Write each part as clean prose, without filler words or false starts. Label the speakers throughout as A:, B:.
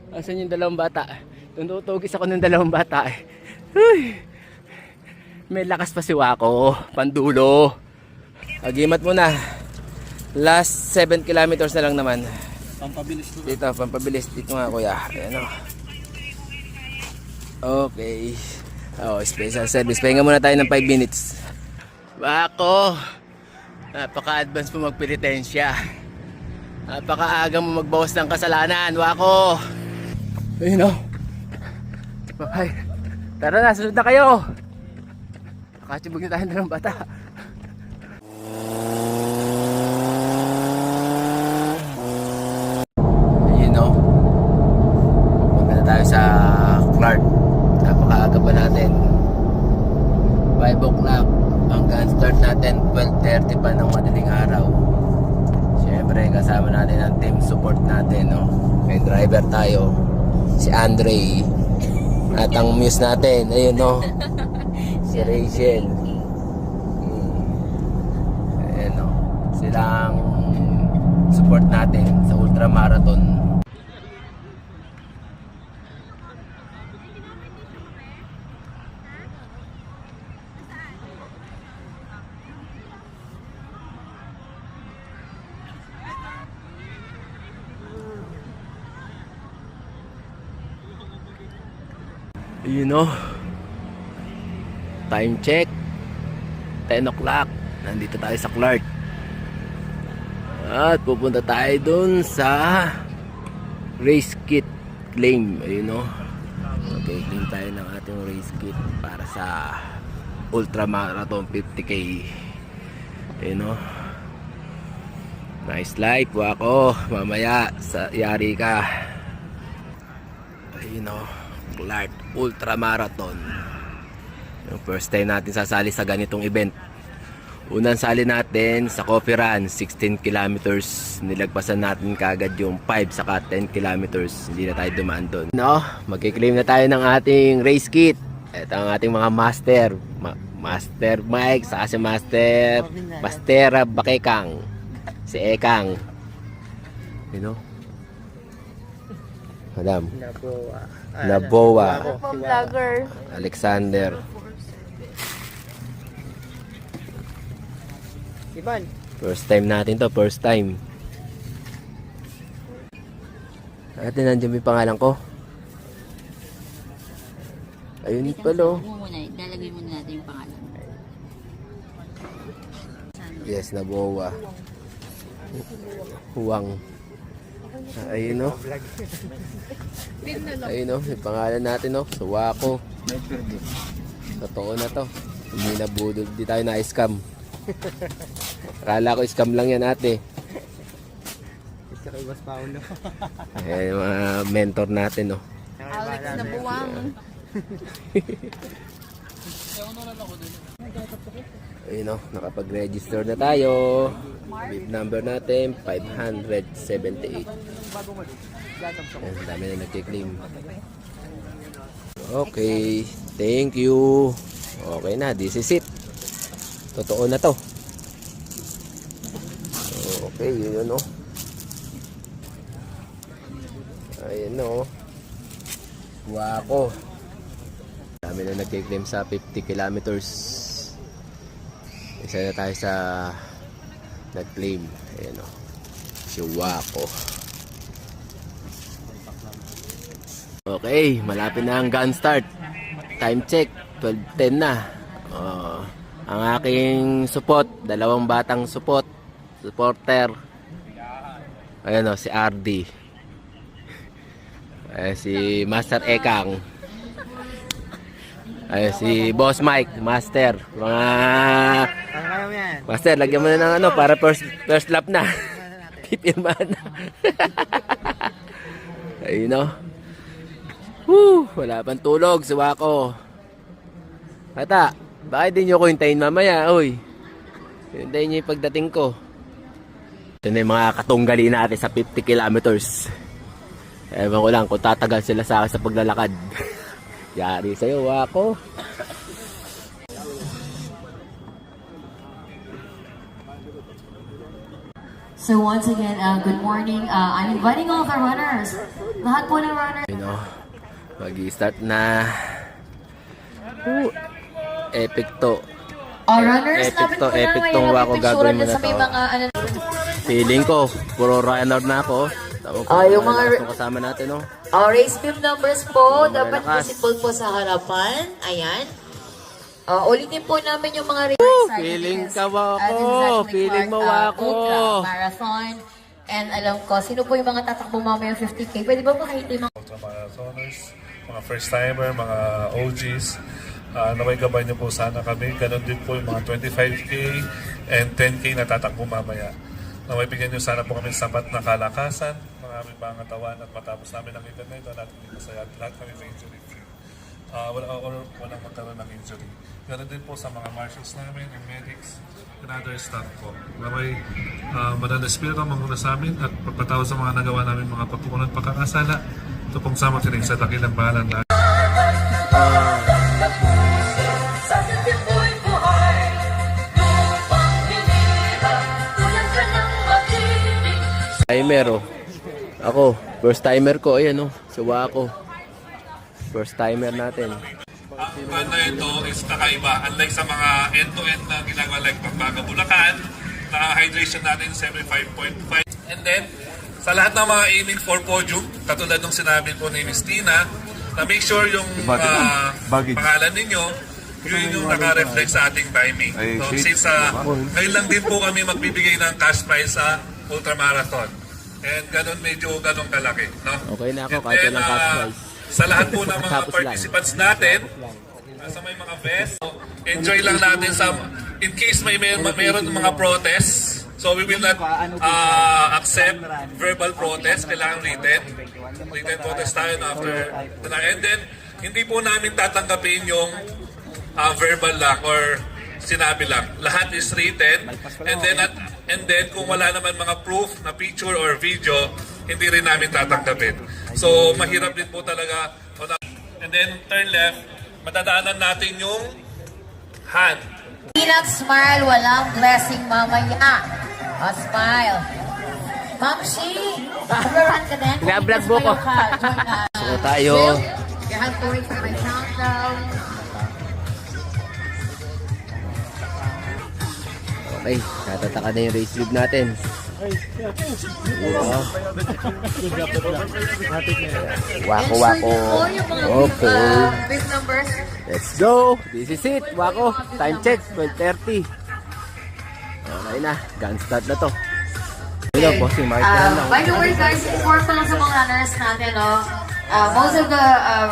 A: Asan yung dalawang bata? Tunutugis ako ng dalawang bata eh. Uy, may lakas pa si Wako. Pandulo. Agimat mo na. Last 7 kilometers na lang naman.
B: Pampabilis ko.
A: Dito, pampabilis. Dito nga kuya. Ayan o. Okay. Oh, special service. Pahinga muna tayo ng 5 minutes. Wako. Napaka-advance mo magpenitensya. Napaka-aga mo magbawas ng kasalanan. Wako. Ayun o. Bye. Tara na, sunod na kayo. Nakachibog na tayo ng bata. Ayun o. Punta na tayo sa Clark. Napaka-aga pa natin. 5 o'clock. Hanggang start natin 12:30 pa ng madaling araw. Siyempre kasama natin ang team support natin, no? May driver tayo, si Andre. At ang muse natin, ayun, no? Si Rachel. Ayan, no? Silang support natin sa ultramarathon. You know, time check 10 o'clock. Nandito tayo sa Clark. At pupunta tayo dun sa race kit claim. Ayun, no? Okay, claim tayo ng ating race kit para sa ultramarathon 50k. Ayun, no? Nice life, Wako. Mamaya sa yari ka. Ayun, no? Clark Ultramarathon. Yung first time natin sasali sa ganitong event. Unang sali natin sa Coffee Run, 16 kilometers. Nilagpasan natin kagad yung 5 saka 10 kilometers. Hindi na tayo dumaan doon. No, magkiklaim na tayo ng ating race kit. Ito ang ating mga master. Master Mike, saka si Master Bakekang. Si Ekang. You know? Madam. Naboa.
C: Vlogger.
A: Alexander.
B: Ivan.
A: First time natin to, first time. Ate, nandiyan may pangalan ko. Ayun pala.
C: Lalagay muna natin yung pangalan.
A: Yes, Naboa. Huwang. Ayun, no? Ayun, no? Yung pangalan natin, no? Suwako. Totoo na to. Hindi na budol. Hindi tayo na-scam. Akala ko scam lang yan, ate.
B: Gusto ko ibas Paulo.
A: Ayan yung mga mentor natin, no?
C: Alex na buwang.
A: Ayun, no? Nakapag-register na tayo. Bib number natin 578. Ayan, dami na nagkiklaim. Okay, thank you. Okay na, this is it. Totoo na to. Okay, yun, no? Ayun, no? Wako. Dami na nagkiklaim sa 50 kilometers. Isa na tayo sa nag-claim. Ayan, o. Si Wako. Okay, malapit na ang gun start. Time check, 12:10 na. Ang aking support, dalawang batang supporter. Ayan, o, si RD. Ayan, si Master Ekang. Ayan, si Boss Mike, Master. Mga Master, lagyan mo na ng ano para first lap na. Pipirmahan na. Ayun, no? Woo! Wala pang tulog, suwa ko. Bata, bakit din nyo ko hintayin mamaya, oy? Hintayin nyo yung pagdating ko. Ito na yung mga katunggali natin sa 50 kilometers. Ewan ko lang kung tatagal sila sa akin sa paglalakad. Yari sa'yo, Wako.
D: So once again, good morning. I'm inviting all the runners. Lahat po ng runners.
A: Mag-i-start na. Epic to.
D: Runners,
A: Epic
D: lapit
A: to,
D: po na.
A: epic
D: May
A: tong wako
D: picture
A: gagawin mo
D: na
A: na
D: sa may
A: to.
D: mga ano.
A: Feeling ko, puro runner na ako. Tawag ko,
D: Yung mga
A: lakas ng kasama natin, no?
D: Race beam numbers po. Dapat
A: Malakas.
D: visible po sa harapan. Ayan. Ulitin po namin yung mga race.
A: Feeling ka wako. Feeling mo wako.
D: Marathon. And alam ko, sino po yung mga tatakbo mamaya 50K? Pwede ba makita yung mga
E: Ultramarathoners, mga first-timer, mga OGs, naway gabay niyo po sana kami. Ganon din po yung mga 25K and 10K na tatakbo mamaya. Naway bigyan niyo sana po kami sapat na kalakasan, mga aming mga katawan at matapos namin ang event na ito, lahat kami masaya at lahat kami may injury free. Walang magkaroon ng injury. Ganon din po sa mga marshals namin and medics and other staff po. Naway Madal Espiritu manguna sa amin at pagpatawad sa mga nagawa namin mga pagkukunan pagkakasala. Ito pong sama tinig sa dakilang bahalan na
A: Timer, oh. Ako, first timer ko. Ayan, oh. Sawa ako. First timer natin.
E: ang banda ito is kakaiba. Unlike sa mga end-to-end na ginagawa like Pagbaga Bulacan, na hydration natin 75.5. And then, sa lahat ng mga aiming for podium, katulad ng sinabi po ni Miss Tina, na make sure yung pangalan ninyo, yun yung naka-reflect sa ating timing. So, since ngayon lang din po kami magbibigay ng cash prize sa Ultramarathon. And medyo ganun kalaki. No?
A: Okay na ako,
E: And
A: kahit
E: then,
A: walang cash prize.
E: sa lahat po ng mga
A: Tapos lang.
E: participants natin, sa may mga vest, enjoy lang natin sa, in case mayroon mga protests, so we will not accept verbal protest, kailangan written protest tayo after, and then hindi po namin tatanggapin yung verbal lang or sinabi lang. Lahat is written, and then kung wala naman mga proof na picture or video, hindi rin namin tatanggapin. So mahirap din po talaga. And then turn left, matadaanan natin yung hand.
D: Peanut smile, walang blessing mamaya. Smile. Ma'am Shi, run ka din.
A: Nga-vlog mo ko. So tayo.
D: You have to wait for my countdown.
A: Okay, natataka na yung race lead natin. Wako, wako. Okay.
D: Big numbers.
A: Let's go! This is it, Wako. Time check, 12:30. Okay na, gun start na to. Hello, bossing, market na lang.
D: By the way guys, inform ko lang sa mga runners natin, no? Most of the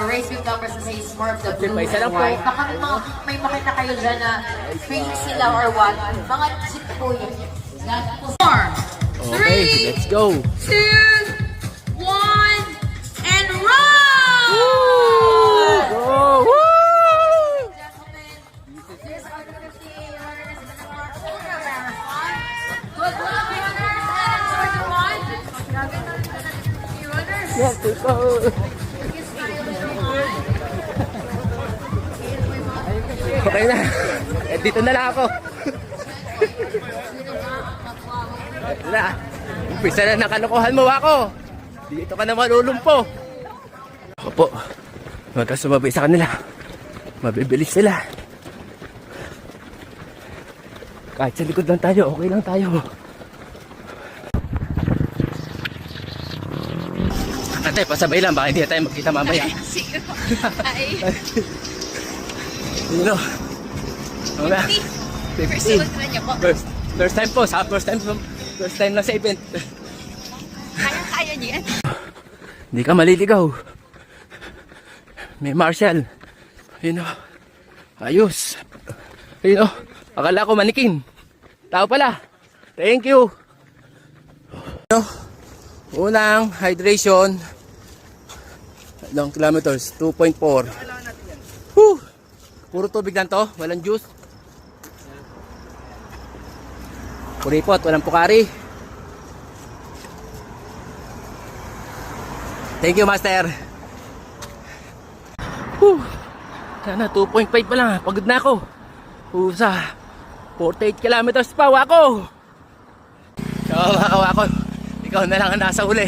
D: race week numbers na is more of the blue
A: May isa lang
D: and
A: po.
D: white. Baka may makita kayo dyan na pink sila or what. Mga chip po yun. 4,
A: Okay, let's go!
D: 2, 1, and run!
A: Go! Woo!
D: These are the 50 runners in the Ultra Marathon. Good luck, runners, and enjoy the run. Grabe na rin na 50 runners.
A: Yes, let's go! Okay na. Eh, dito na lang ako. Ito na. Umpisa na ng kalokohan mo, Wako. Dito ka na malulumpo. Opo. Huwag ka sumabay sa kanila. Mabibilis sila. Kahit sa likod lang tayo, okay lang tayo. Ate, pasabay lang. Baka hindi na tayo magkita mamaya. You know, wala. 50. First time po, sa first time lang sa event.
C: Kaya niya yan.
A: Hindi ka maliligaw. May marshal. You know, ayos. You know, akala ko manikin. Tao pala. Thank you. You know, unang hydration. Ilang kilometers? 2.4. Whew! Puro tubig lang to, walang juice. Kuripot, walang pukari. Thank you, Master. Whew! Sana 2.5 pa lang, pagod na ako. Sa 48 kilometers pa, Wako. Kawawa ko. Ikaw na lang ang nasa uli.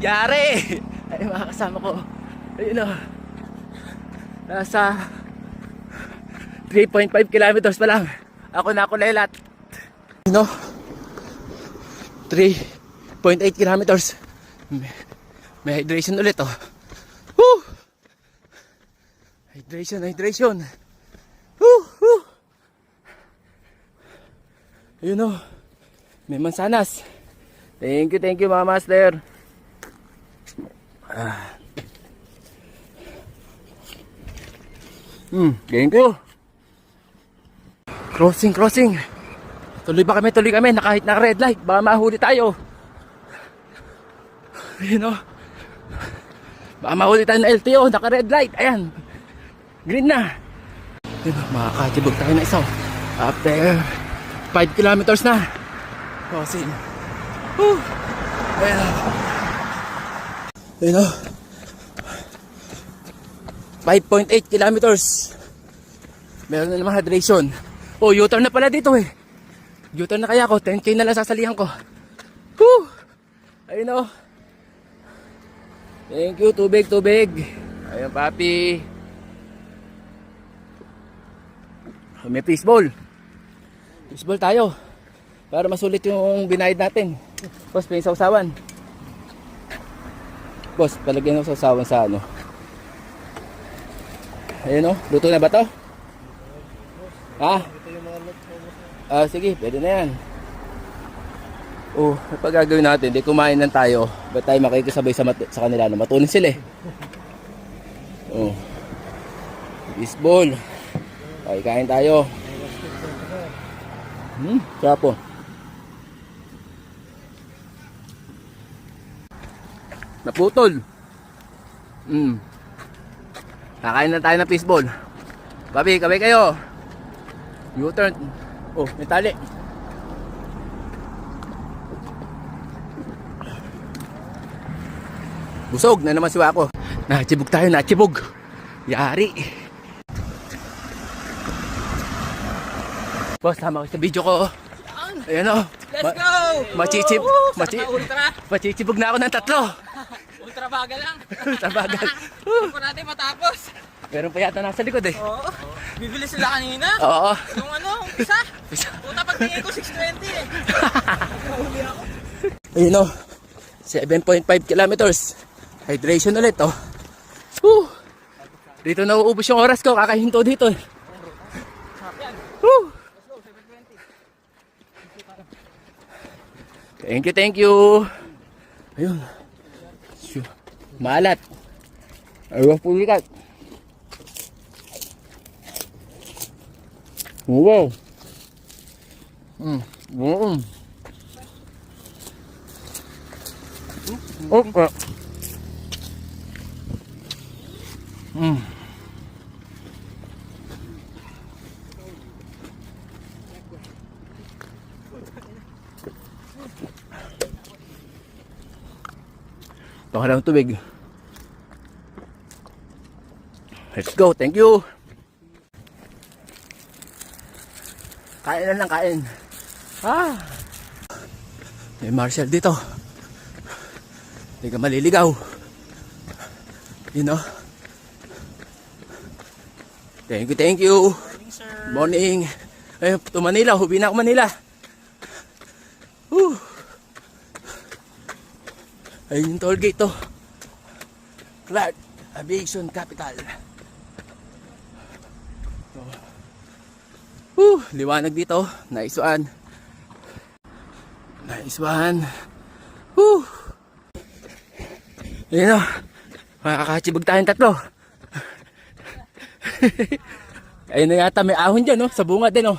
A: Yari! Ay, mga kasama ko. Ayun o. Nasa 3.5 kilometers pa lang. Ako na ako lelat. Ayun o. 3.8 kilometers. May hydration ulit oh. Woo! Hydration. Woo! Woo! Ayun o. May mansanas. Thank you mga master. Thank you. Crossing. Tuloy kami na kahit na red light. Baka mahuli tayo. Ayun o. Baka mahuli tayo na LTO. Naka red light. Ayan. Green na. Ayun o. Makakatibog tayo na isa. After 5 kilometers na. Crossing. Woo! Ayun o. Ayun o. 5.8 kilometers. Meron na naman hydration. Oh, U-turn na pala dito eh. U-turn na kaya ako. 10K na lang sasalihan ko. Woo! Ayun o. Thank you. Tubig. Ayun, papi. May fishball. Fishball tayo. Para masulit yung binayad natin. Boss, may sausawan. Boss, palagyan ng sausawan sa ano. Ayun o, luto na ba to? Ha? Sige, pwede na yan. Oh, pag gagawin natin, di kumain lang tayo. Ba't tayo makikisabay sa kanila na matunin sila eh. Oh. Baseball. Okay, kain tayo. Sarap po. Naputol. Kakain na tayo ng fishball. Papi, kabay kayo. U-turn. Oh, may tali. Busog na naman si Wako. Nachibog tayo, nachibog. Yari. Boss, tama ko sa video ko. Ayan o.
B: Let's go!
A: Machichibog na ako ng 3.
B: Ultra bagal lang.
A: Tabagal.
B: Hindi po natin matapos.
A: Meron pa yata nasa likod eh.
B: Oo. Bibili sila kanina.
A: Oo.
B: Yung umpisa. Puta pagtingin ko 620 eh.
A: Ayun o. 7.5 kilometers. Hydration ulit oh. Woo! Dito na uubos yung oras ko. Kakahinto dito eh. Woo! Thank you. Ayun. Maalat. Ayun, pulikat. Wow. Okay. Baka lang tubig. Let's go, thank you. Kain na lang, kain. May Marshall dito. Hindi ka maliligaw. You know. Thank you. Morning. Ayun, to Manila. Hubi na ako Manila. Ayun yung toll gate to. Clark Aviation Capital. Liwanag dito. Nice one. Ayun o. Makakachibag tayong 3. Ayun na yata may ahon dyan sa bunga din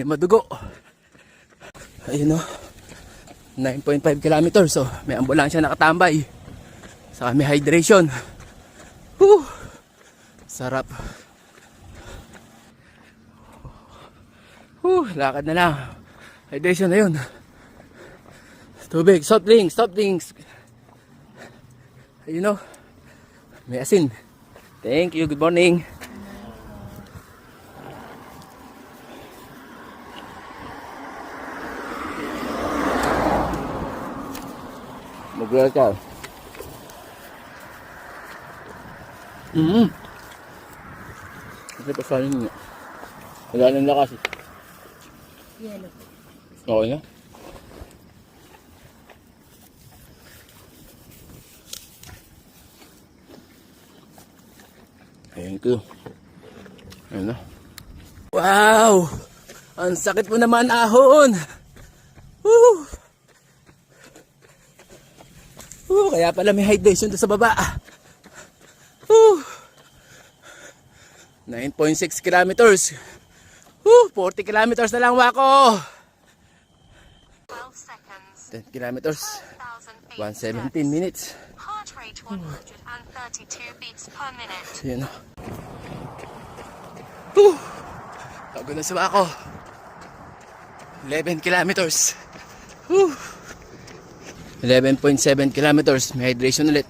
A: madugo. Ayun 9.5 kilometers may ambulansya nakatambay. Saka may hydration. Sarap. Lakad na lang. Hydration na yun. Tubig, soft drinks. Ayun may asin. Thank you, good morning. Bigla. Kasi pasahin niya. Wala nang lakas.
C: Yellow.
A: Okay na. Thank you. Ayun na. Wow! Ang sakit mo naman, ahon! Woo! Kaya pala may hydration doon sa baba. Woo! 9.6 kilometers. 40 kilometers na lang, Wako.
C: 12 seconds.
A: 10 kilometers.
C: 1,008
A: 117 minutes.
C: Heart rate 132 beats per minute.
A: Ayan na. Bago na sa Wako. 11 kilometers. 11.7 kilometers. May hydration ulit.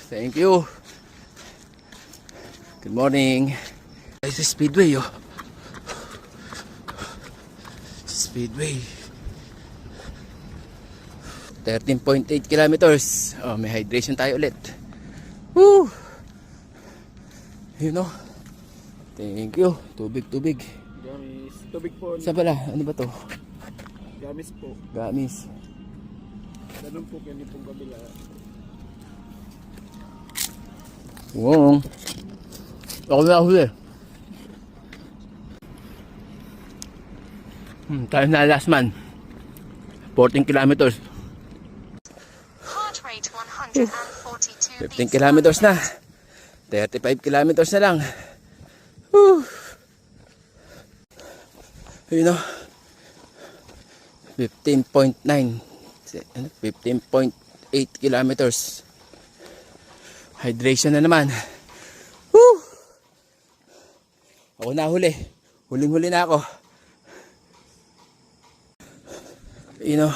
A: Thank you. Good morning. This is Speedway, oh. Speedway. 13.8 kilometers. Oh, may hydration tayo ulit. You know. Thank you. Tubig.
B: Gamis. Tubig po.
A: Saan pala? Ano ba to?
B: Gamis po.
A: Gamis.
B: Ganun po ganitong kabila.
A: Wow. Ako na huli. Tayo na last man. 14 kilometers.
C: Heart rate 142
A: 15
C: beats
A: kilometers
C: per
A: na. 35 kilometers na lang. Woo. You know. 15.9. 15.8 kilometers. Hydration na naman. Woo. Ako na huli. Huling-huli na ako. You know.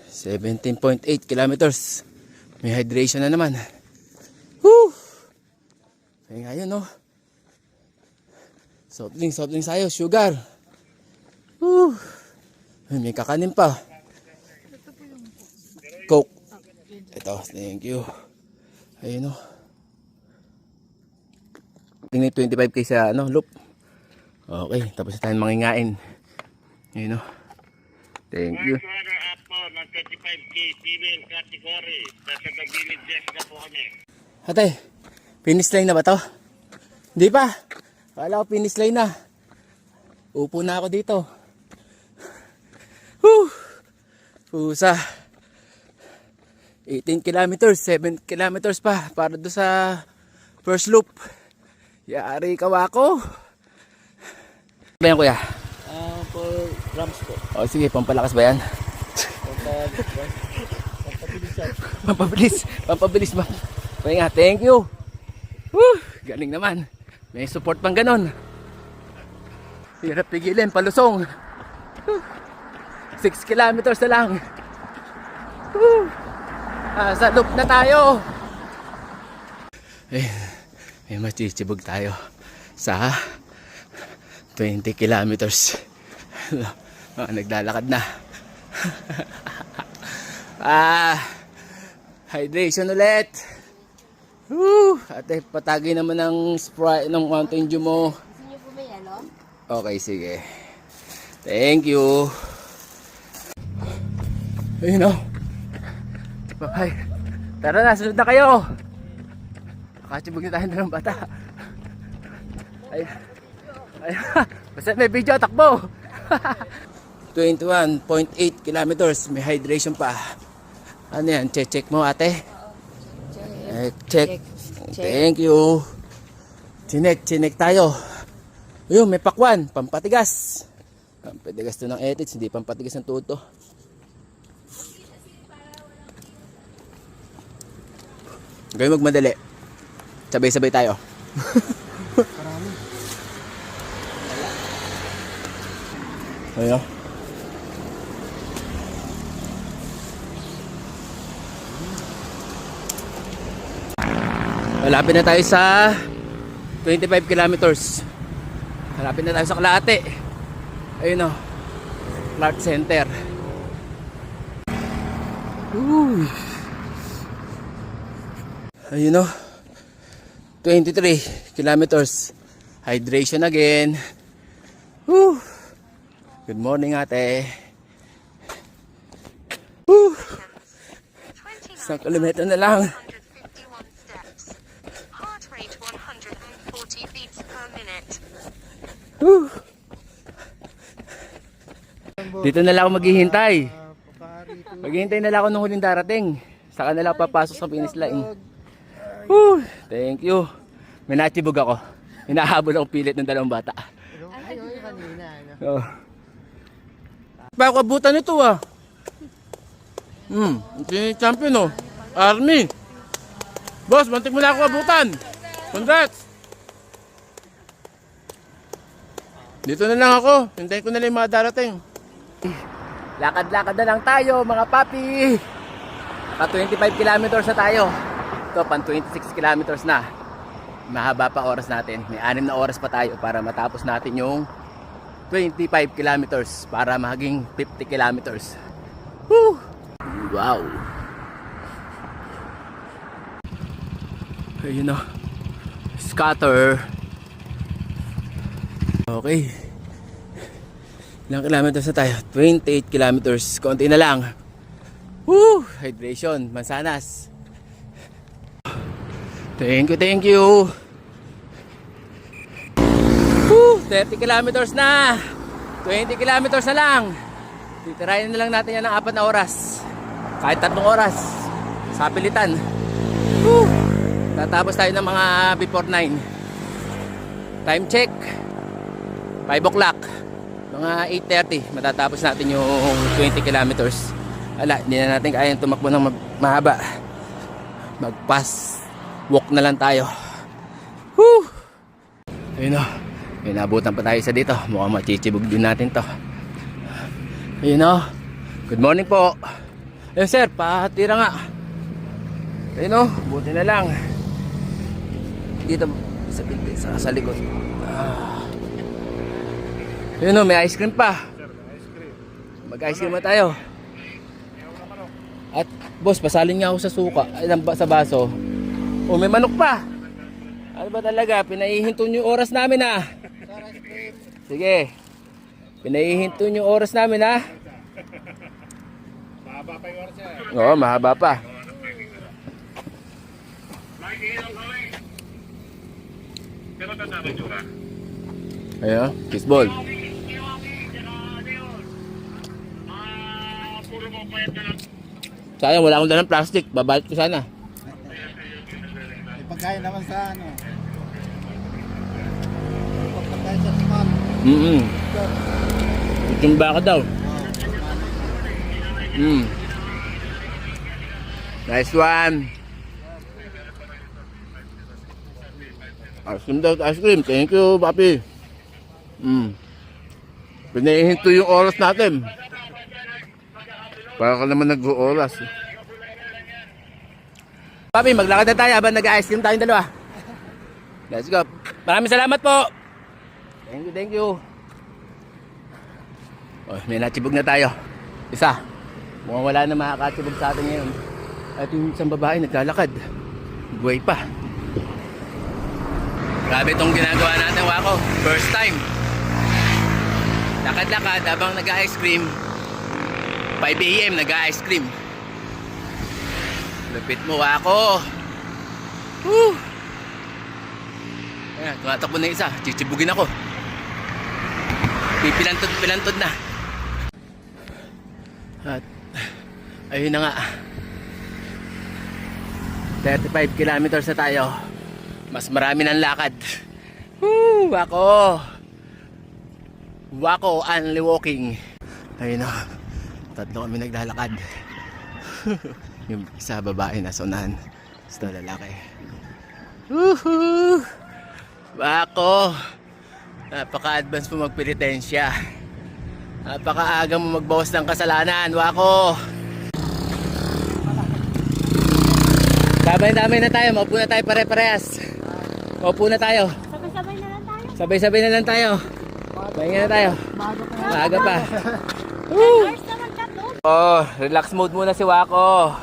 A: 17.8 kilometers. May hydration na naman. Woo! Kaya nga yun, no? Soft drinks tayo. Sugar. Woo! Ay, may kakanin pa. Coke. Ito, thank you. Ayun, no? Tingnan 25k sa, loop. Okay, tapos na tayong mangingain. Ayun, no? Thank you.
F: Order up po ng 25k female category. Nasa Daguilid Jess na po kami.
A: Ate, finish line na ba to? Hindi pa. Kala ko finish line na. Upo na ako dito. Pusa. 18 kilometers, 7 kilometers pa para doon sa first loop. Yari ka, Wako. Ba yan, kuya?
B: For drums po.
A: O sige, pampalakas ba yan? Pampabilis ba? Kaya nga, thank you. Woo, galing naman. May support pang ganon. Hirap pigilin, palusong. 6 kilometers na lang. Sa loop na tayo. May machichibog tayo sa 20 kilometers. Naglalakad na. Hydration ulit. Ate, patagay naman ng Sprite ng Mountain Dew mo.
C: Gusto niyo po ba yellow?
A: Okay, sige. Thank you. Ayun, o. Bye. Tara na, sunod na kayo. Nakachibog na tayo ng bata. Ay. Basta may video, takbo. 21.8 kilometers. May hydration pa. Ano yan? Check mo, ate. Check. Thank you. Chinek tayo. Ayun, may pakwan. Pampatigas. Pampatigas to ng etits. Hindi pampatigas ng tuto. Gawin magmadali. Sabay-sabay tayo. Ayun. Malapit na tayo sa 25 kilometers. Malapit na tayo sa Kalahati. Ayun, o. Clark Center. Uy. Ayun o. 23 kilometers. Hydration again. Woo. Good morning, ate. Woo. 1 kilometro na lang.
C: 151 steps. Heart rate 140 beats per minute.
A: Woo. Dito na lang ako maghihintay. Maghihintay na lang ako ng huling darating. Saka na lang papasok sa finish line. Woo. Thank you. May natibog ako. Hinahabol ako pilit ng dalawang bata. Oh. Bako abutan ito ah. Champion oh. Army. Boss, mantik mo na ako abutan. Congrats. Dito na lang ako. Hintayin ko na lang yung mga darating. Lakad-lakad na lang tayo mga papi. Pa 25 kilometers na tayo. Ito, pan 26 kilometers na. Mahaba pa oras natin. May 6 na oras pa tayo para matapos natin yung 25 kilometers para maging 50 kilometers. Woo! Wow! Ayun o. Scatter. Okay. Ilang kilometers na tayo? 28 kilometers. Konti na lang. Woo! Hydration. Mansanas. Thank you, thank you. Woo! 30 kilometers na. 20 kilometers na lang. Titirahin na lang natin yan ng 4 na oras. Kahit 3 oras. Sa pilitan. Woo! Tatapos tayo ng mga before 9. Time check. 5 o'clock. Mga 8:30. Matatapos natin yung 20 kilometers. Ala, hindi na natin kayang tumakbo ng mahaba. Mag-pass walk na lang tayo. Woo! Ayun o. May nabutan pa tayo sa dito. Mukhang machichibog din natin to. Ayun o. Good morning po. Ayun sir, pahatira nga. Ayun o. Buti na lang. Dito sa likod. Ayun o. May ice cream pa. Mag-ice cream na tayo. At boss, pasalin nga ako sa suka. Ay, sa baso. Oh, may manok pa. Ano ba talaga? Pinahihinto nyo yung oras namin ah. Sige. Pinahihinto nyo yung oras namin ah. Mahaba pa yung oras yan. Oo, mahaba pa. Ayun, kiss ball. Sayang, wala akong dalang plastic. Babalik ko sana.
B: Pagkain naman sa ano. Pagkain sa tikman.
A: Tumba ka daw. Nice one. Ice cream daw, ice cream. Thank you, papi. Pinahihinto yung oras natin. Para ka naman nag-oras. Papi, maglakad na tayo habang nag-ice cream tayong dalawa. Let's go. Maraming salamat po. Thank you. Oh, may natibog na tayo. Isa. Mukhang wala na makakatibog sa atin ngayon. At yung isang babae naglalakad. Buhay pa. Grabe itong ginagawa natin, Wako. First time. Lakad-lakad habang nag-ice cream. 5 AM nag-ice cream. Lupit mo, Wako. Woo! Ayan, tumatakbo na isa. Chichibugin ako. Pilantod na. At ayun na nga. 35 kilometers na tayo. Mas marami ng lakad. Woo! Wako. Wako only walking. Ayun na. 3 kami naglalakad. Yung isa babae nasa unahan. Ito lalaki. Woohoo! Wako! Napaka-advance mo magpenitensya. Napaka-aga mo magbawas ng kasalanan, Wako! Sabay-sabay na tayo. Maupo na tayo pare-parehas. Maupo na tayo.
D: Sabay-sabay na lang tayo.
A: Sabay-sabay na lang tayo. Pahinga na tayo. Maaga pa.
D: Woo! Hours naman 3.
A: Oh, relax mode muna si Wako.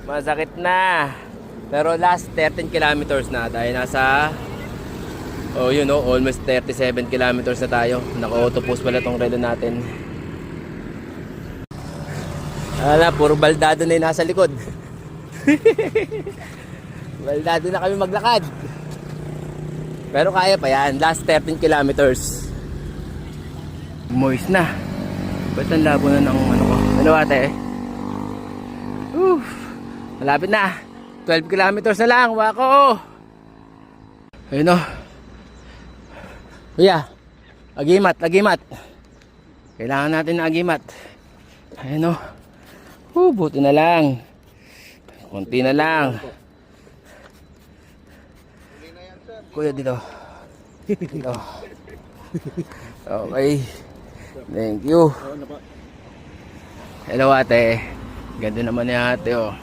A: Masakit na. Pero last 13 kilometers na. Dahil nasa almost 37 kilometers na tayo. Naka-autopause pala tong relo natin. Puro baldado na yung nasa likod. Baldado na kami maglakad. Pero kaya pa yan. Last 13 kilometers. Moist na. Ba't ang labo na ng ano ko? Ano ate? Malapit na. 12 kilometers na lang. Wako. Ayun o. Kuya. Agimat. Kailangan natin ng agimat. Ayun o. Buti na lang. Konti na lang. Kuya dito. Dito. Okay. Thank you. Hello ate. Ganda naman ni ate oh.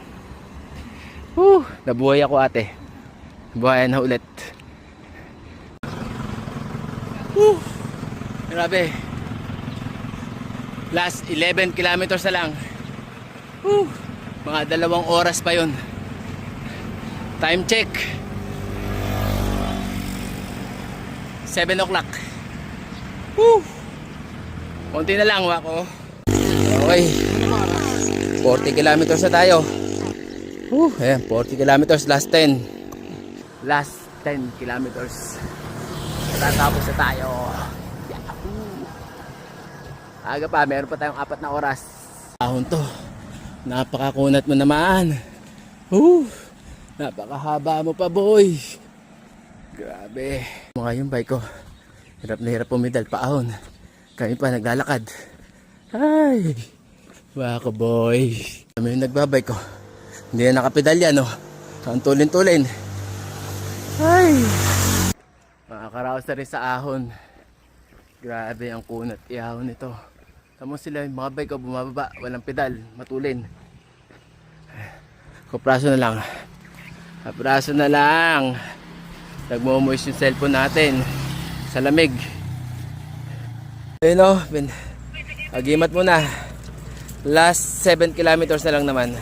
A: Nabuhay ako ate. Buhayan na ulit. Grabe. Last 11 kilometers na lang. Mga 2 oras pa yun. Time check 7 o'clock. Konti na lang Wako. Okay, 40 kilometers na tayo. Ayan, 40 kilometers. Last 10 kilometers. Tatapos na tayo. Aga pa, meron pa tayong 4 na oras. Ahon to. Napakakunat mo naman. Napakahaba mo pa boy. Grabe. Mga yung bike ko. Hirap na hirap pumidal paahon. Kami pa naglalakad. Ay. Wako boy. Kami yung nagbabike ko. Hindi na nakapedal yan oh. Ang tulin-tulin. Ay. Makakaraos na rin sa ahon. Grabe ang kunat ihahon nito. Tamo sila yung mga bike ko bumababa. Walang pedal. Matulin. Kupraso na lang. Kupraso na lang. Nagmo-moist yung cellphone natin sa lamig. Ayun o. Agimat muna. Last 7 kilometers na lang naman.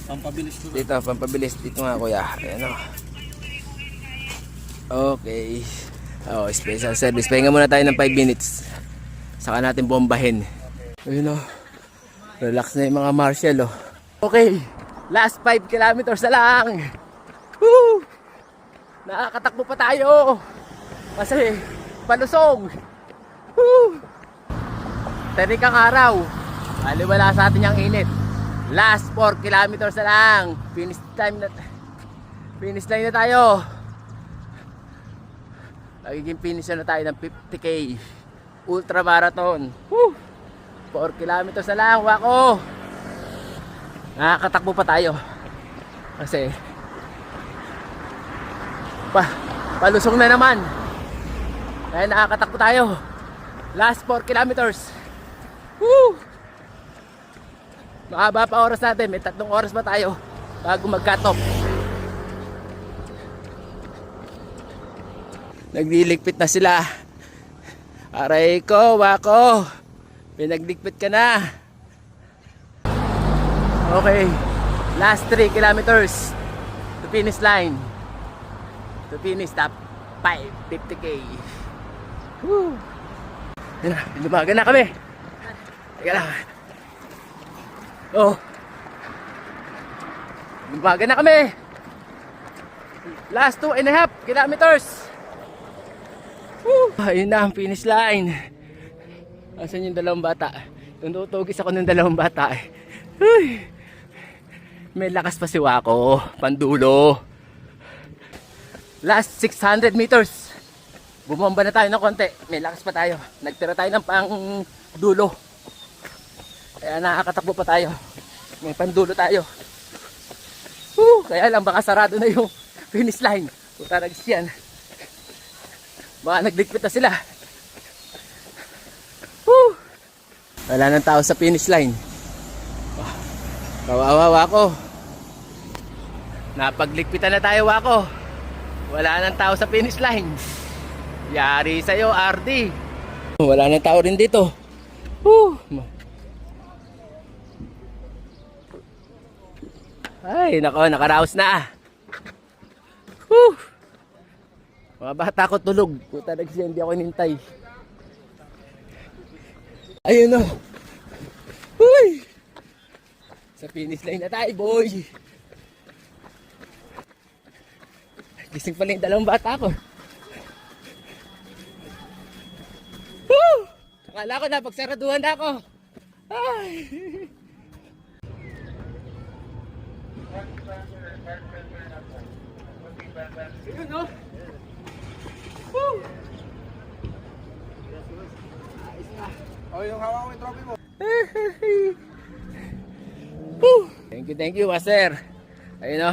B: Pampabilis ko.
A: Dito, pampabilis. Dito nga kuya. Ayan o. Okay. Special service. Pahinga muna tayo ng 5 minutes. Saka natin bombahin. Ayun o. Relax na yung mga marshal o. Okay. Last 5 kilometers na lang. Woo! Nakakatakbo pa tayo. Kasi palusog. Woo! Terik ang araw. Aliwala sa atin yung init. Last 4 kilometers na lang. Finish line na tayo. Magiging finish na tayo ng 50K ultra marathon. Woo! 4 kilometers na lang, Wako. Nakakatakbo pa tayo. Kasi palusong na naman. Kaya nakakatakbo tayo. Last 4 kilometers. Woo! Mahaba pa oras natin. May 3 oras pa tayo bago mag-cut off. Nagliligpit na sila. Aray ko, Wako. Pinagligpit ka na. Okay. Last 3 kilometers to finish line. To finish top 5, 50K. Woo! Yan na, lumaga na kami. Teka lang. Lumaga na kami. Last 2.5 kilometers. Woo! Ayun na ang finish line. Asan yung 2 bata? Tunutugis ako ng 2 bata. Uy! May lakas pa si Wako. Pandulo. Last 600 meters. Bumomba na tayo ng konti. May lakas pa tayo. Nagtira tayo ng pang dulo. Kaya nakakatakbo pa tayo. May pandulo tayo. Kaya lang baka sarado na yung finish line. Puta nagis yan. Baka nagligpit na sila. Wala nang tao sa finish line. Kawawa Wako. Napagligpitan na tayo Wako. Wala nang tao sa finish line. Yari sa'yo RD. Wala nang tao rin dito. Ay, nako, nakaraos na. Whew! Mga bata ko tulog. Puta nagsiya, hindi ako nintay. Ayun o. Uy! Sa finish line na tayo, boy. Gising pala yung dalawang bata ko. Woo! Akala ko na, pagsaraduhan na ako. Ay! Ayun o. Woo!
B: Oh, yung hawak mo yung trophy mo.
A: Woo! Thank you, master. Ayun o.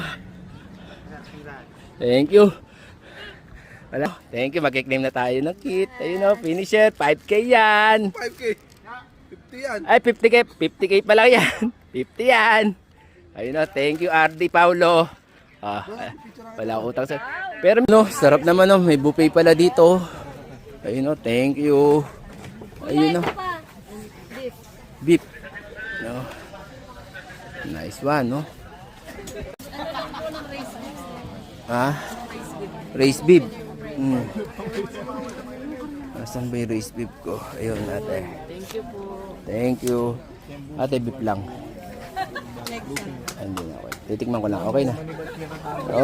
A: Thank you. Wala. Thank you, magkiklaim na tayo ng kit. Ayun o, finisher. 5K yan.
B: 5K. 50 yan.
A: Ay, 50K. 50K pa lang yan. 50 yan. Ayun o, thank you, RD Paulo. Wala utang sa... Pero no, sarap naman o. May buffet pala dito. Ayun o, thank you. Ayun o. Beef. No. Nice one, no? Race beef. Asan ba yung race beef ko? Ayun, ate.
B: Thank you po.
A: Thank you. Ate, beef lang. Hindi na ako. Titikman ko lang. Okay na.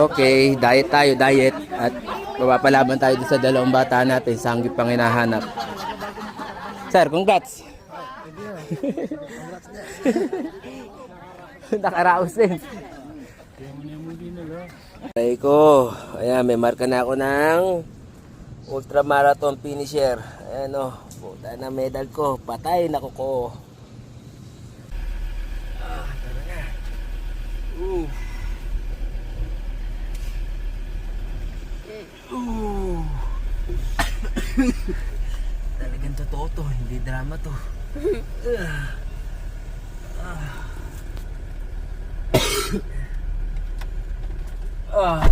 A: Okay, diet tayo, diet. At mapapalaban tayo sa dalawang bata natin. Sanggip pang hinahanap. Sir, congrats. Nakaraos din. Ay ko. Ayan, may marka na ako ng ultramarathon finisher. Ayan o. Puta na medal ko. Patay na ko. Tara na. Talagang totoo to. Hindi drama to. Ah.